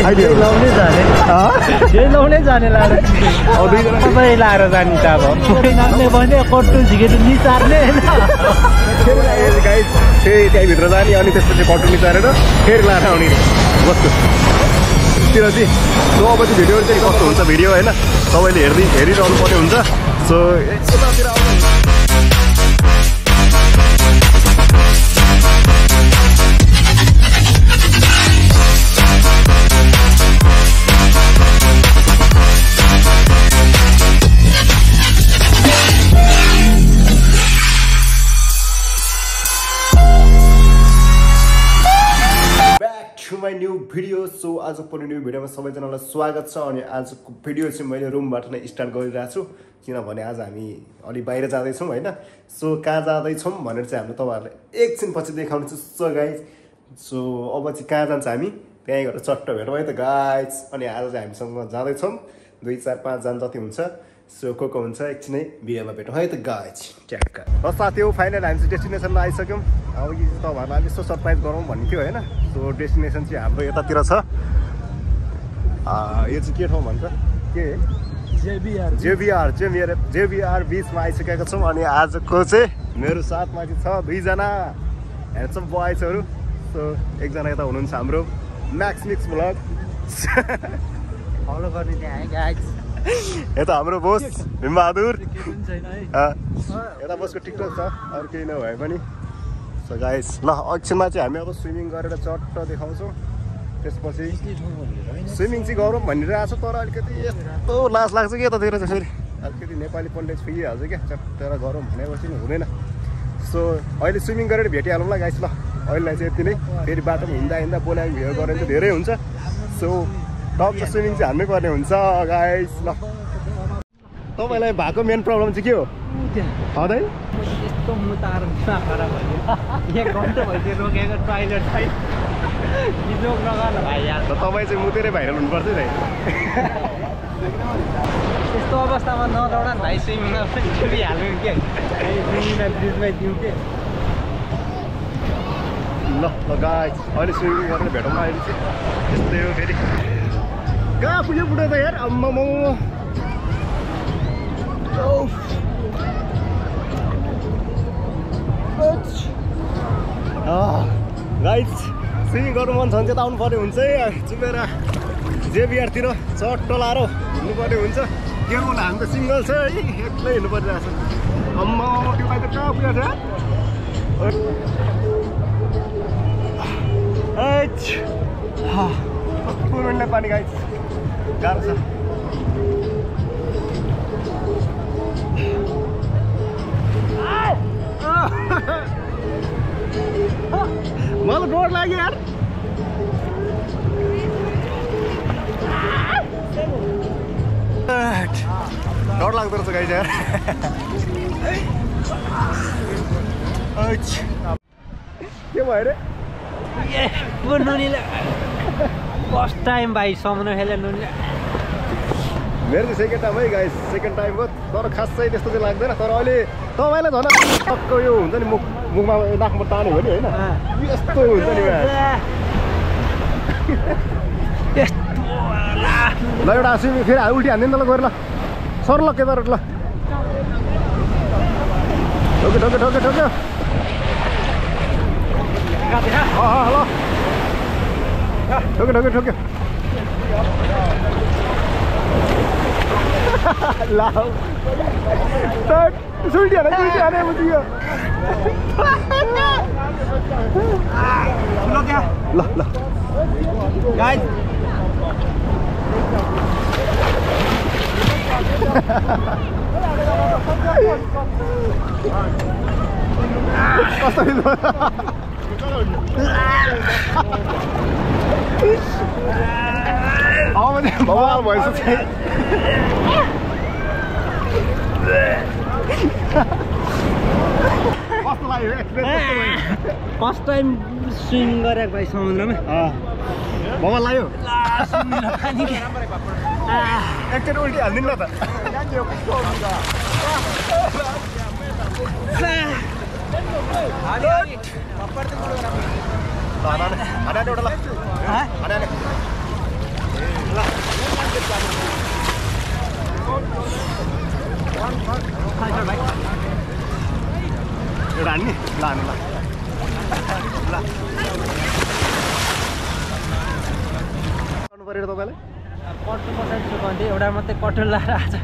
लाउने जाने यही लाउने जाने लाएर सबै लाएर जाने त अब नाच्ने भने कट्टु झिकेर निचार्ने होइन गाइस फेरि त्यहीँभित्र जाने अनि त्यसपछि कट्टु निचारेर फेरि लाएर आउने वस्तु तिर चाहिँ सो अब चाहिँ भिडियोहरू चाहिँ कस्तो हुन्छ भिडियो होइन सबैले हेरिरहनु पर्ने हुन्छ सो एकछिनतिर आउनु माई न्यू भिडियो सो आजको न्यू भिडियोमा सबैजनालाई स्वागत छ अनि आजको भिडियो चाहिँ मैले रुमबाट नै स्टार्ट गरिरहेको छु किनभने आज हामी अलि बाहिर जाँदैछौँ होइन सो कहाँ जाँदैछौँ भनेर चाहिँ हामीले तपाईँहरूलाई एकछिन पछि देखाउनेछु सो गाइज सो अब चाहिँ कहाँ जान्छ हामी त्यहीँ गएर चट्ट भेटौँ है त गाइज अनि आज चाहिँ हामीसँग जाँदैछौँ 2, 4, 5 जना जति हुन्छ सो को हुन्छ एकछिनै भिडियोमा भेटौँ है त गाइज ट्याक्का र साथी हो फाइनल हामी चाहिँ डेस्टिनेसनमा आइसक्यौँ अब यो तपाईँहरूलाई यसो सरप्राइज गरौँ भन्ने थियो होइन सो डेस्टिनेसन चाहिँ हाम्रो यतातिर छ यो चाहिँ के ठाउँ भन्छ के जेबिआर बिचमा आइसकेका छौँ अनि आजको चाहिँ मेरो साथमा चाहिँ छ 2 जना ह्यान्डसम बोइजहरू सो एकजना यता हुनुहुन्छ हाम्रो म्याक्स मिक्स भ्लग फलो गर्ने त्यहाँ गाइज यता हाम्रो बोस भीमबहादुर यता बोसको टिकटक छ अरू केही नभए पनि सो गाइस ल एकछिनमा चाहिँ हामी अब स्विमिङ गरेर चट्ट देखाउँछौँ त्यसपछि स्विमिङ चाहिँ गरौँ भनिरहेको छ तर अलिकति यस्तो लाज लाग्छ कि यतातिर चाहिँ फेरि अलिकति नेपाली पल्ले छुइहाल्छ क्या चट्टेर गरौँ भनेपछि हुँदैन सो अहिले स्विमिङ गरेर भेटिहालौँ ल गाइस ल अहिलेलाई चाहिँ यति नै फेरि बाटोमा हिँड्दा बोलाएको भिडियो गरेर चाहिँ धेरै हुन्छ सो टप स्विमिङ चाहिँ हान्नै पर्ने हुन्छ गाइस ल तपाईँलाई भएको मेन प्रब्लम चाहिँ के हो सधैँ यस्तो मुतार खराब भयो 1 घन्टा भइसक्यो रोकेको टोइलेट छैन जोक नगर्नु भाइ यार तपाईँ चाहिँ मुतेरै भाइरल हुनुपर्छ है यस्तो अवस्थामा नदौडा भाइ स्विमिङमा पनि डुबिहाल्नु के स्विमिङमा ब्रिजमै दिउँ के ल गाइस अहिले स्विमिङ गरेर भेटौँ अहिले चाहिँ यस्तै हो फेरि कहाँ पुग्यो बुढो त यार आम्मामा गाइस स्विमिङ गर्नु मन छ भने चाहिँ त आउनु पर्ने हुन्छ है चुपेर जेबिआरतिर चट्ट लाएर हिँड्नुपर्ने हुन्छ के गर्नु हामी त सिङ्गल छ है एक्लै हिँड्नु परिरहेको छ अम्मा त्यो भाइ त कहाँ पुगेको छ मिनट पानी गाइस गाह्रो छ मलाई डर लाग्यो यार डर लाग्दो रहेछ गाइस यार के भयो रे फर्स्ट टाइम भाइ समुद्र खेले नुनले मेरो चाहिँ सेकेन्ड टाइम है गाइस सेकेन्ड टाइम हो तर खासै त्यस्तो चाहिँ लाग्दैन तर अहिले तपाईँलाई झन् टक्क यो हुन्छ नि मुखमा नाकमा तान्यो भने होइन यस्तो हुन्छ नि ल एउटा स्विमिङ फेरि उल्टी हान्दैन ल गएर ल सर ल के गरेर ल ठोक्यो ल ठोक्यो ला सुल्टी हाने बुझियो ल गाइस कस्तो भगवान भएछ चाहिँ कस्तो लाग्यो फर्स्ट टाइम स्विमिङ गरेको भाइ समुद्रमा भगवान लाग्यो एकचोटि उल्टी हाल्दिनु न त एउटा हान्ने लानु ल गर्नु पऱ्यो तपाईँलाई कट्टु बसाइदिनु भन्थे एउटा मात्रै कट्टु लाएर आज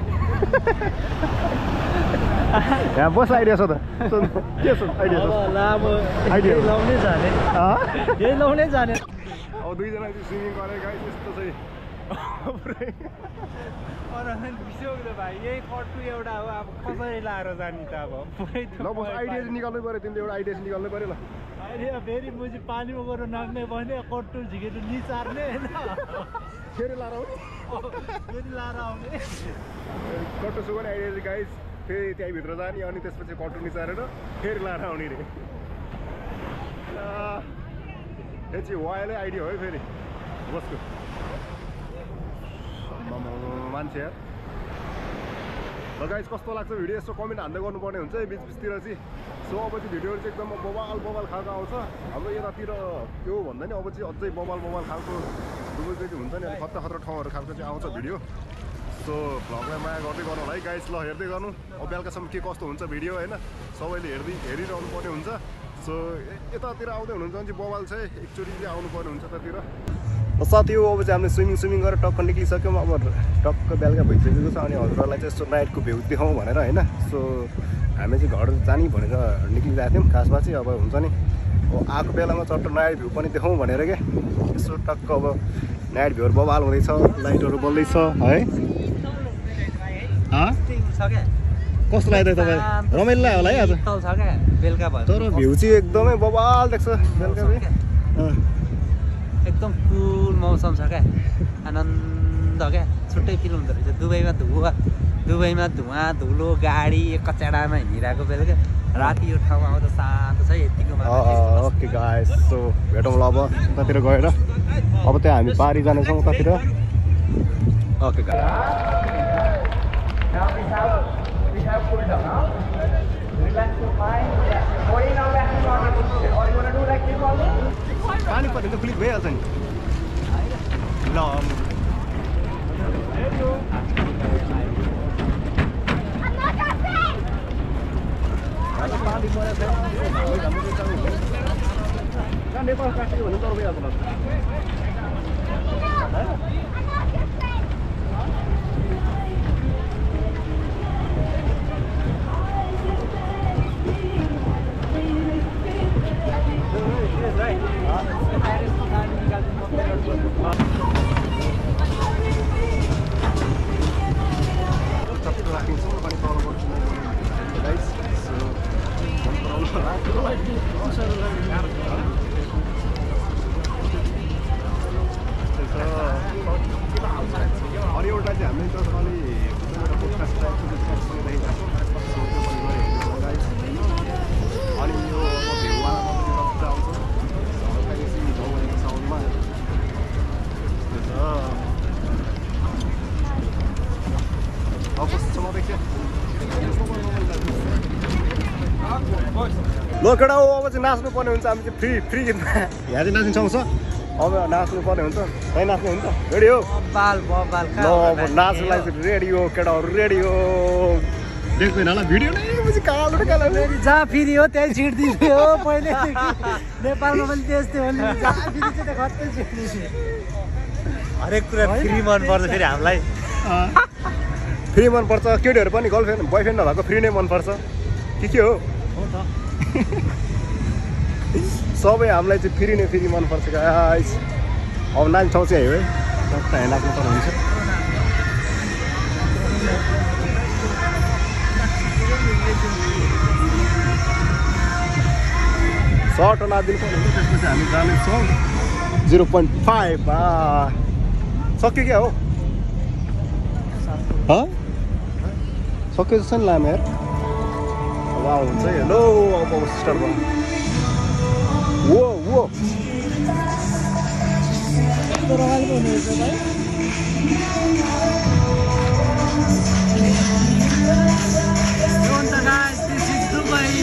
यहाँ बस आइडिया छ त के छ आइडिया छ लामो आइडिया लाउनै जाने यही लाउनै जाने अब दुईजना चाहिँ स्विमिङ गरेर गाइस यस्तो चाहिँ पुरै भाइ यही कट्टु एउटा हो अब कसरी लाएर जाने त अब पुरै ल बस आइडिया चाहिँ निकाल्नु पऱ्यो तिमीले एउटा आइडिया चाहिँ निकाल्नु पऱ्यो ल अहिले फेरि मुजी पानीमा गएर नाग्ने भने कट्टु झिकेर निचार्ने होइन फेरि लाएर आउने फेरि लाएर आउने कट्टु सुगाउने आइडिया चाहिँ गाइस फेरि त्यहीँभित्र जाने अनि त्यसपछि कट्टु निचारेर फेरि लाएर आउने रे यो चाहिँ वाइलै आइडिया हो है फेरि बसको मान्छे यार ल गाइस कस्तो लाग्छ भिडियो यसो कमेन्ट हान्दै गर्नुपर्ने हुन्छ है बिच बिचतिर चाहिँ सो अब चाहिँ भिडियोहरू चाहिँ एकदम बबाल खालको आउँछ हाम्रो यतातिर त्यो भन्दा नि अब चाहिँ अझै बबाल खालको दुबई चाहिँ हुन्छ नि अलिक खतरा ठाउँहरू खालको चाहिँ आउँछ भिडियो सो भ्लगलाई माया गर्दै गर्नु होला है गाइस ल हेर्दै गर्नु अब बेलुकासम्म के कस्तो हुन्छ भिडियो होइन सबैले हेरिरहनु पर्ने हुन्छ सो यतातिर आउँदै हुनुहुन्छ भने चाहिँ बबाल चाहिँ एकचोटि चाहिँ आउनु पर्ने हुन्छ त्यतातिर साथी हो अब चाहिँ हामीले स्विमिङ गरेर टक्क निक्लिसक्यौँ अब टक्क बेलुका भइसकेको छ अनि हजुरहरूलाई चाहिँ यस्तो नाइटको भ्यू देखाउँ भनेर होइन सो हामी चाहिँ घर जाने भनेर निक्लिरहेको थियौँ खासमा चाहिँ अब हुन्छ नि अब आएको बेलामा चट्ट नाइट भ्यू पनि देखाउँ भनेर क्या यसो टक्क अब नाइट भ्यूहरू बबाल हुँदैछ लाइटहरू बल्दैछ है कस्तो लाग्यो तपाईँ रमाइलो लाग्यो होला है आज तर भ्यू चाहिँ एकदमै बबाल देख्छ बेलुका एकदम कुल मौसम छ क्या आनन्द क्या छुट्टै फिल हुँदो रहेछ दुबईमा धुवा धुलो गाडी कचडामा हिँडिरहेको बेला क्या राति यो ठाउँमा आउँदा शान्त छ यतिको ओके गाइस सो भेटौँ ल अब उतातिर गएर अब त्यहाँ हामी पारी जानेछौँ उतातिर ओके पानी पऱ्यो त क्लिक भइहाल्छ नि ल नेपाल काटेको भने तर भइहाल्छ अनि एउटा चाहिँ हामीले त अनि यो भ्यूवाला आउँछ साउन्डमा अब कस्तो ल केटा हो अब चाहिँ नाच्नु पर्ने हुन्छ हामी चाहिँ फ्री गीतमा यहाँ चाहिँ नाच्नु सक्छ अब नाच्नु पर्ने हुन्छ कहीँ नाच्नु हुन्छ रेडी हो ल अब नाच्नुलाई चाहिँ रेडी हो केटाहरू रेडी हो देख्दैन होला भिडियो नै कालो जहाँ फेरि हो त्यही सिट दिने हो पहिले नेपालमा पनि त्यस्तै हो नि हरेक कुरा फ्री मनपर्छ फेरि हामीलाई फ्री मनपर्छ केटीहरू पनि गर्लफ्रेन्ड बोयफ्रेन्ड नभएको फ्री नै मनपर्छ के हो सबै हामीलाई चाहिँ फ्री मनपर्छ गाइस अब नाच्ने ठाउँ चाहिँ है टक्क नाच्नु पर्ने हुन्छ सर्ट नाचिदिनु पर्ने हुन्छ त्यसपछि हामी जानेछौँ 0.5 सक्यो क्या हो सक्यो जस्तो नि लामो यार अब हुन्छ हेलो अब स्टार्ट भयो वो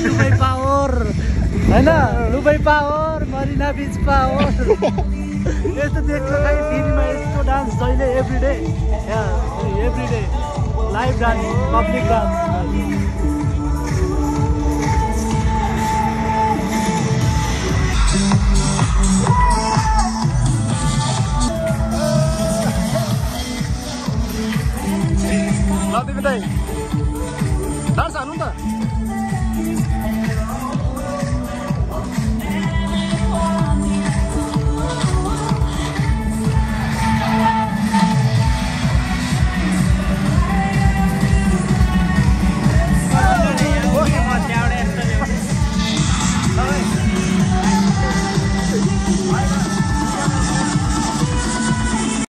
दुबई पावर होइन दुबई पावर मरिना बिच पावर यस्तो देख्छ खै टिभीमा यस्तो डान्स जहिले every day every day live dance public dance ल तिमी दाइ डान्स हाल्नु त